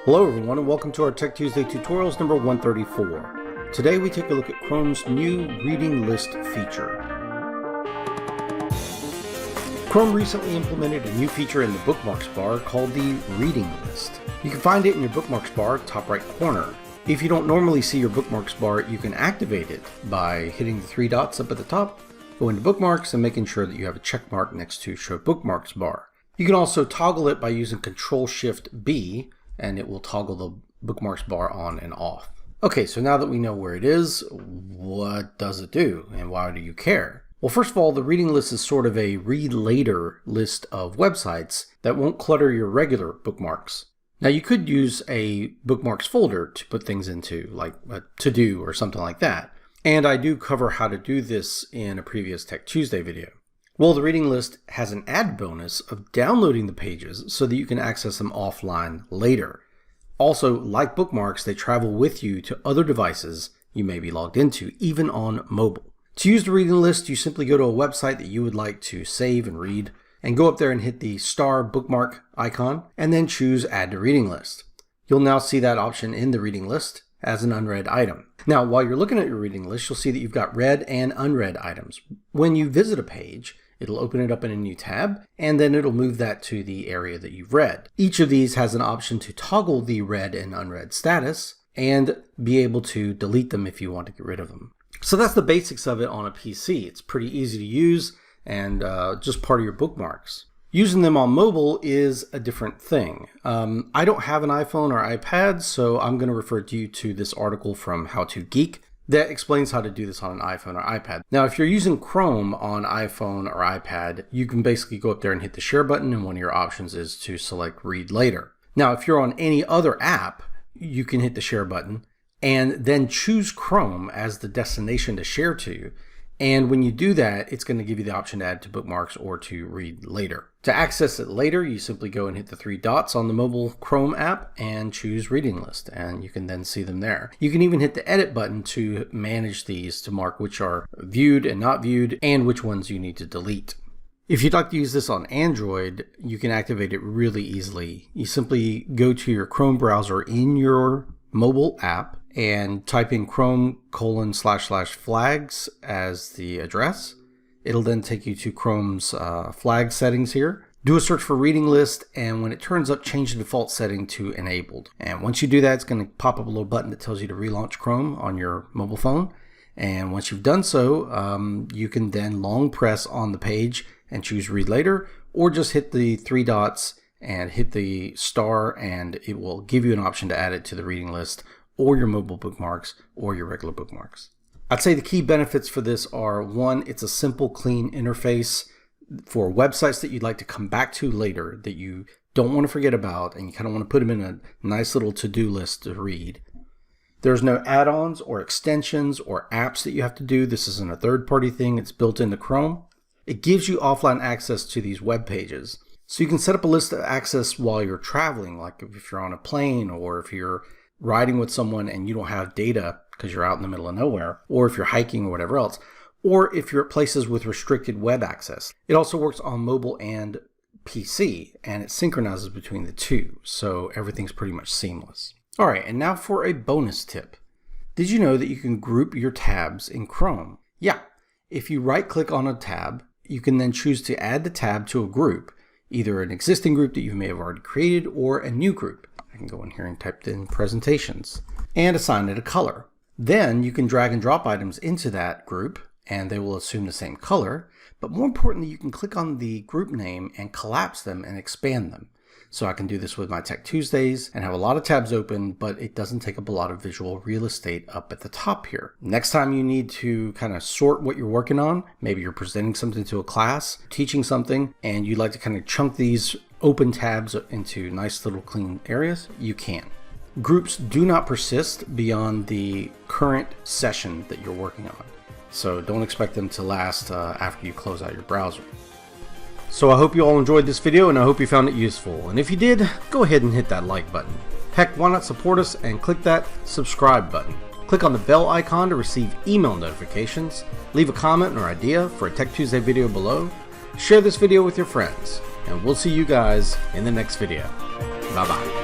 Hello everyone and welcome to our Tech Tuesday tutorials number 134. Today we take a look at Chrome's new reading list feature. Chrome recently implemented a new feature in the bookmarks bar called the reading list. You can find it in your bookmarks bar, top right corner. If you don't normally see your bookmarks bar, you can activate it by hitting the three dots up at the top, go into bookmarks and making sure that you have a check mark next to show bookmarks bar. You can also toggle it by using Control-Shift-B and it will toggle the bookmarks bar on and off. Okay, so now that we know where it is, what does it do and why do you care? Well, first of all, the reading list is sort of a read later list of websites that won't clutter your regular bookmarks. Now you could use a bookmarks folder to put things into, like a to-do or something like that. And I do cover how to do this in a previous Tech Tuesday video. Well, the reading list has an added bonus of downloading the pages so that you can access them offline later. Also, like bookmarks, they travel with you to other devices you may be logged into, even on mobile. To use the reading list, you simply go to a website that you would like to save and read, and go up there and hit the star bookmark icon, and then choose Add to Reading List. You'll now see that option in the reading list as an unread item. Now, while you're looking at your reading list, you'll see that you've got read and unread items. When you visit a page, it'll open it up in a new tab, and then it'll move that to the area that you've read. Each of these has an option to toggle the read and unread status, and be able to delete them if you want to get rid of them. So that's the basics of it on a PC. It's pretty easy to use, and just part of your bookmarks. Using them on mobile is a different thing. I don't have an iPhone or iPad, so I'm going to refer you to this article from How to Geek that explains how to do this on an iPhone or iPad. Now, if you're using Chrome on iPhone or iPad, you can basically go up there and hit the share button, and one of your options is to select read later. Now, if you're on any other app, you can hit the share button and then choose Chrome as the destination to share to. And when you do that, it's going to give you the option to add to bookmarks or to read later. To access it later, you simply go and hit the three dots on the mobile Chrome app and choose reading list, and you can then see them there. You can even hit the edit button to manage these, to mark which are viewed and not viewed, and which ones you need to delete. If you'd like to use this on Android, you can activate it really easily. You simply go to your Chrome browser in your mobile app and type in Chrome://flags as the address. It'll then take you to Chrome's flag settings here. Do a search for reading list, and when it turns up, change the default setting to enabled. And once you do that, it's going to pop up a little button that tells you to relaunch Chrome on your mobile phone. And once you've done so, you can then long press on the page and choose read later, or just hit the three dots and hit the star, and it will give you an option to add it to the reading list, or your mobile bookmarks, or your regular bookmarks. I'd say the key benefits for this are, one, it's a simple, clean interface for websites that you'd like to come back to later that you don't want to forget about, and you kind of want to put them in a nice little to-do list to read. There's no add-ons or extensions or apps that you have to do. This isn't a third-party thing. It's built into Chrome. It gives you offline access to these web pages. So you can set up a list of access while you're traveling, like if you're on a plane, or if you're riding with someone and you don't have data because you're out in the middle of nowhere, or if you're hiking or whatever else, or if you're at places with restricted web access. It also works on mobile and PC, and it synchronizes between the two, so everything's pretty much seamless. All right, and now for a bonus tip. Did you know that you can group your tabs in Chrome? Yeah, if you right-click on a tab, you can then choose to add the tab to a group, either an existing group that you may have already created or a new group. I can go in here and type in presentations and assign it a color. Then you can drag and drop items into that group and they will assume the same color. But more importantly, you can click on the group name and collapse them and expand them. So I can do this with my Tech Tuesdays and have a lot of tabs open, but it doesn't take up a lot of visual real estate up at the top here. Next time you need to kind of sort what you're working on, maybe you're presenting something to a class, teaching something, and you'd like to kind of chunk these open tabs into nice little clean areas, you can. Groups do not persist beyond the current session that you're working on. So don't expect them to last after you close out your browser. So I hope you all enjoyed this video, and I hope you found it useful. And if you did, go ahead and hit that like button. Heck, why not support us and click that subscribe button. Click on the bell icon to receive email notifications. Leave a comment or idea for a Tech Tuesday video below. share this video with your friends, and we'll see you guys in the next video. Bye bye.